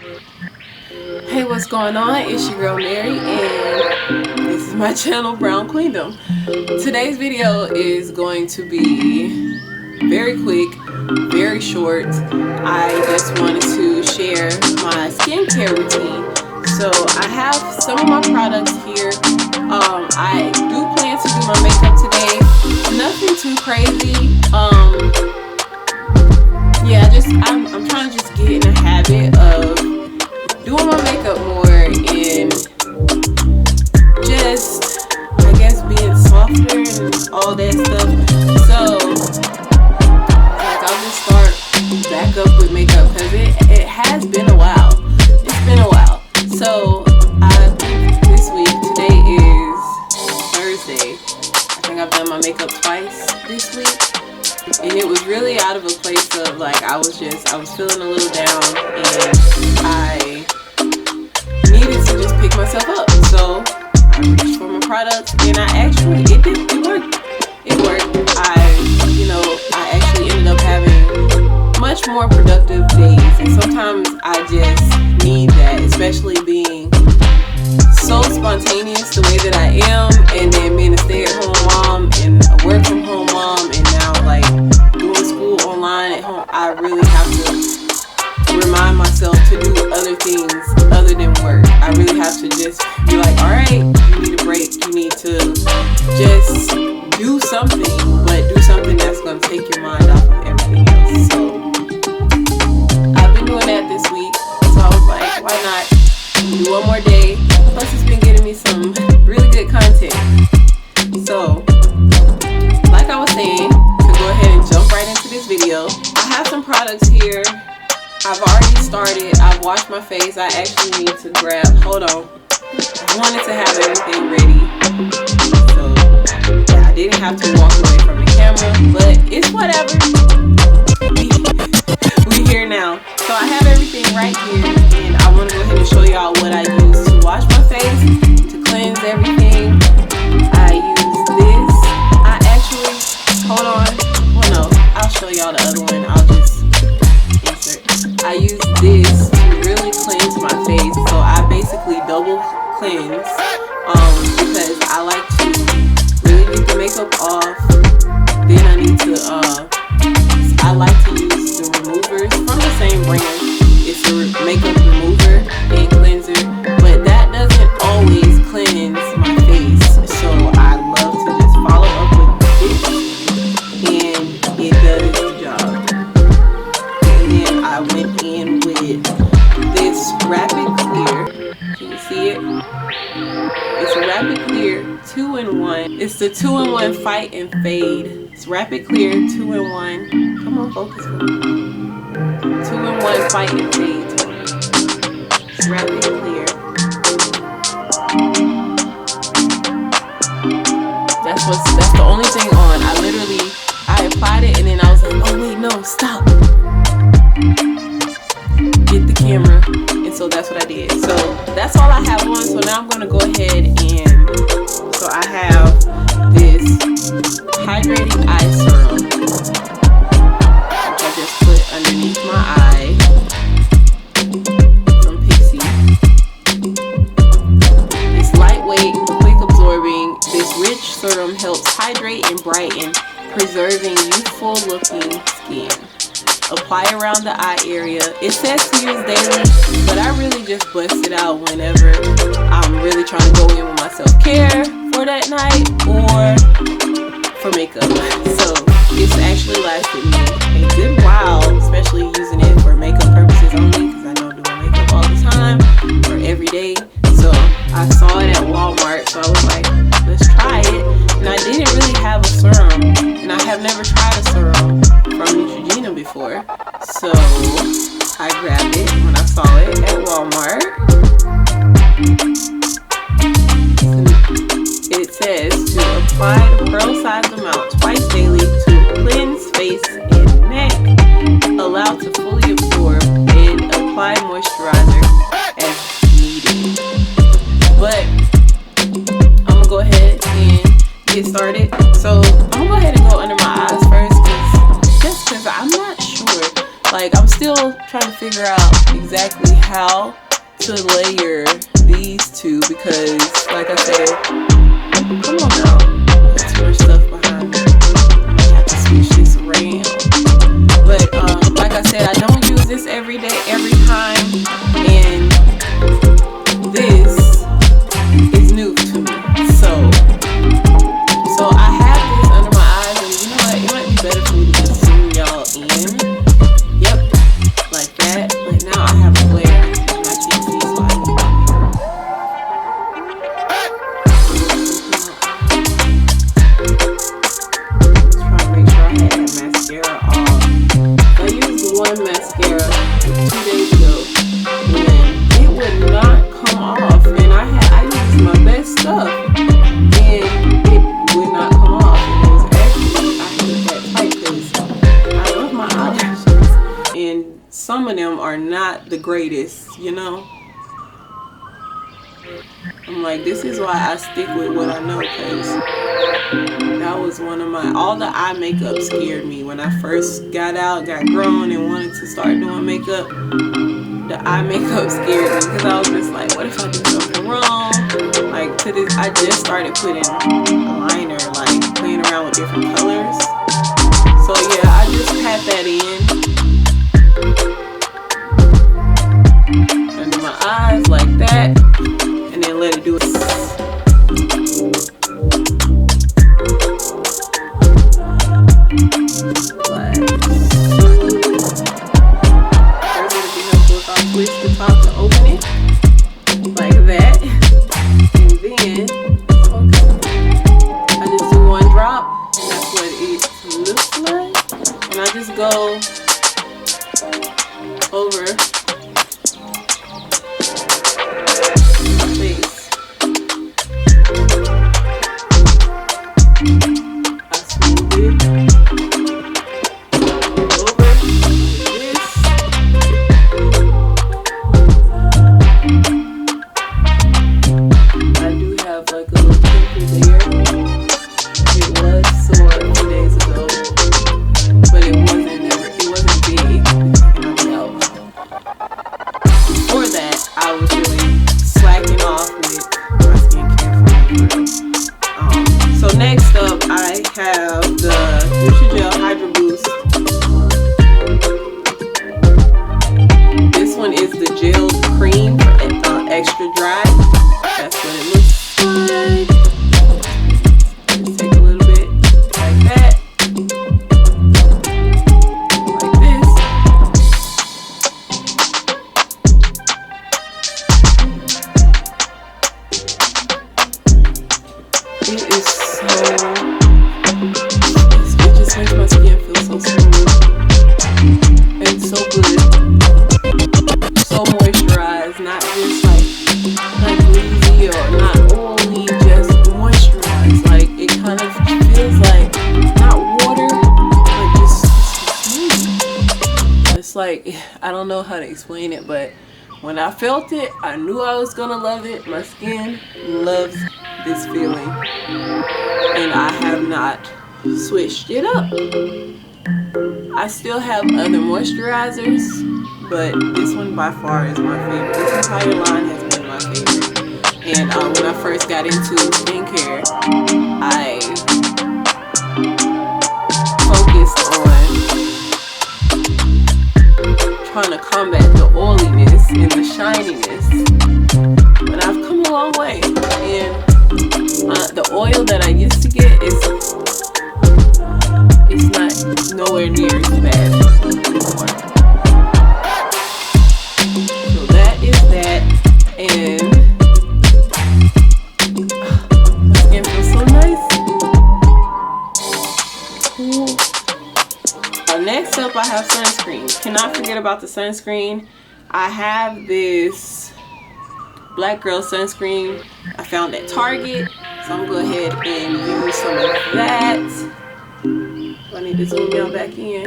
Hey, what's going on? It's your girl Mary, and this is my channel, Brown Queendom. Today's video is going to be very quick, very short. I just wanted to share my skincare routine. So I have some of my products here. I do plan to do my makeup today. Nothing too crazy. I'm trying to just get in the habit of doing my makeup more and just, I guess, being softer and all that stuff. So, I'll just start back up with makeup because it has been a while. It's been a while. So, this week, today is Thursday. I think I've done my makeup twice this week. And it was really out of a place of like, I was feeling a little down and I needed to just pick myself up. So I reached for my products and it worked. It worked. I actually ended up having much more productive days. And sometimes I just need that, especially being so spontaneous the way that I am, and then being a stay-at-home mom and a work-from-home mom, and now like doing school online at home. I really have to remind myself to do other things other than work. I really have to just be like, all right, you need a break. You need to just do something, but do something that's going to take your mind off of everything else. So I've been doing that this week, so I was like, why not do one more day? Plus, it's been getting me some really good content. So, like I was saying, to go ahead and jump right into this video, I have some products here. I've already started. I've washed my face. I actually need to grab. Hold on. I wanted to have everything ready. So, yeah, I didn't have to walk away from the camera, but it's whatever. We here now. So I have everything right here, and I want to go ahead and show y'all what I use to wash my face, to cleanse everything. I use this. I actually, hold on. Well, no, I'll show y'all the other one. I'll just insert. I use this to really cleanse my face. So I basically double cleanse, because I like to really get the makeup off. Then I like to use the removers from the same brand. It's a makeup remover and cleanser, but that doesn't always cleanse my face. So I love to just follow up with this, and it does the job. And then I went in with this Rapid Clear. Can you see it? It's a Rapid Clear 2-in-1. It's the 2-in-1 Fight and Fade. It's Rapid Clear 2-in-1. Come on, focus for me. 2-in-1 Fight and Fade. It's Rapid Clear. That's the only thing on. I applied it and then I was like, oh wait, no, stop. Get the camera. And so that's what I did. So that's all I have on. So now I'm gonna go ahead and I have this Hydrating Eye Serum, which I just put underneath my eye from Pixie. It's lightweight, quick absorbing. This rich serum helps hydrate and brighten, preserving youthful looking skin. Apply around the eye area. It says to use daily, but I really just bust it out whenever I'm really trying to go in with my self-care for that night or for makeup. So it's actually lasted me a good while, especially using it for makeup purposes only, because I don't do my makeup all the time or every day. So I saw it at Walmart, so I was like, let's try it. And I didn't really have a serum, and I have never tried a serum from Neutrogena before. So I grabbed it when I saw it at Walmart. It says to apply the pearl-sized amount twice daily to cleanse face and neck, allow to fully absorb, and apply moisturizer as needed. But I'm gonna go ahead and get started. So I'm gonna go ahead and go under my eyes first, just because I'm not sure. Like, I'm still trying to figure out exactly how to layer these two because, like I said, come on now, there's too much stuff behind me. I have to switch this around. But like I said, I don't use this every day, every time, and this is new to me. So I have this under my eyes, and you know what? It might be better for me to just zoom y'all in. Yep, like that. But now I have a glare, and I can't see, so I need to try to make sure I had that mascara on. I used one mascara 2 days ago, and it would not come off. And I used my best stuff, and it would not come off. And it was actually, I had that tight because I love my eyelashes, and some of them are not the greatest, you know. I'm like, this is why I stick with what I know, because that was one of my, all the eye makeup scared me when I first got grown and wanted to start doing makeup. The eye makeup scared me because I was just like, what if I do something wrong? Like, to this, I just started putting a liner, like playing around with different colors. So yeah, I just pat that in under my eyes like that, and then let it do it. Switch the top to open it like that, and then I just do one drop, and that's what it looks like. And I just go over my face. I smooth it over like this. Next up, I have the Neutrogena Boost. This one is the gel cream, extra dry. That's what it looks like. Just take a little bit like that, like this. It is it just makes my skin feel so smooth and so good, so moisturized, not just like greasy or not oily, just moisturized. Like, it kind of feels like not water, but just smooth. It's like, I don't know how to explain it, but when I felt it, I knew I was gonna love it. My skin loves this feeling, and I have not switched it up. I still have other moisturizers, but this one by far is my favorite. This entire line has been my favorite. And when I first got into skincare, I focused on trying to combat the oiliness and the shininess, but I've come a long way. And the oil that I used to get is not nowhere near as bad anymore. So that is that, and my skin feels so nice. Cool. Next up, I have sunscreen. Cannot forget about the sunscreen. I have this Black Girl sunscreen I found at Target, so I'm gonna go ahead and use some of that. I need to zoom down back in.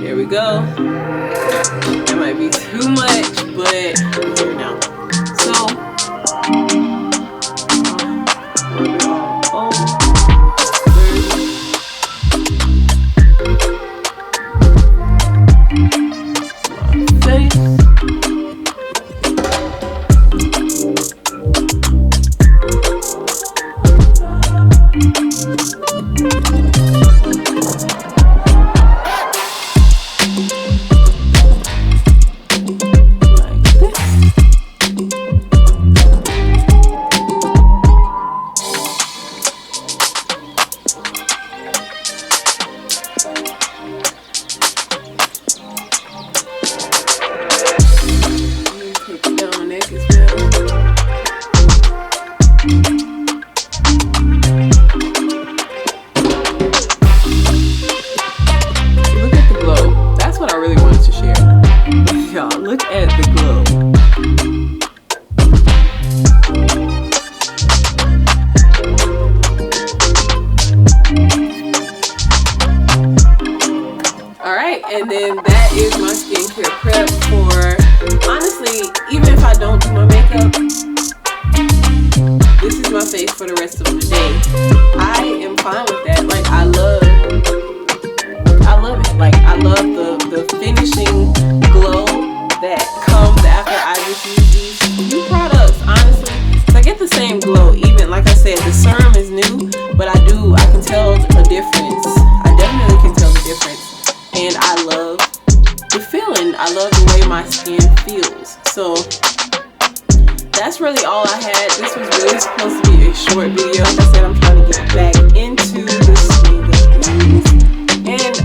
There we go. That might be too much, but I'm here now. So, rub it all over. Look at the glow. Alright, and then that is my skincare prep for, honestly, even if I don't do my makeup, this is my face for the rest of the day. I am fine with that. Like, I love it. Like, I love the finishing glow that comes after I just use these new products, honestly. So I get the same glow. Even, like I said, the serum is new, but I can tell a difference. I definitely can tell the difference. And I love the feeling. I love the way my skin feels. So that's really all I had. This was really supposed to be a short video. Like I said, I'm trying to get back into the swing of things. And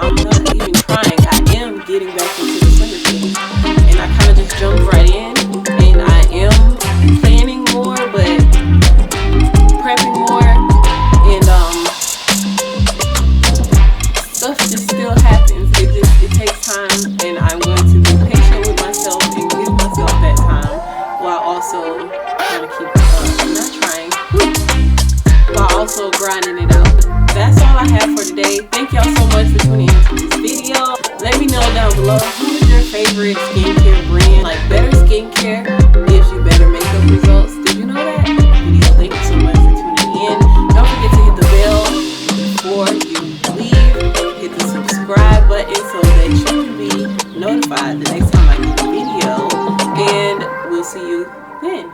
I'm not even trying. I am getting back into the swing of things. And I kind of just jumped right in. And I am planning more, but prepping more. And stuff just still happens. It takes time. And I'm going to be patient with myself and give myself that time. While also trying to keep while also grinding it out. That's all I have for today. Thank y'all so much for tuning into this video. Let me know down below, who is your favorite skincare brand? Like, better skincare gives you better makeup results. Did you know that? Video. Thank you so much for tuning in. Don't forget to hit the bell before you leave. Hit the subscribe button so that you can be notified the next time I do a video. And we'll see you then.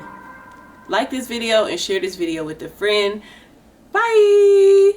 Like this video and share this video with a friend. Bye!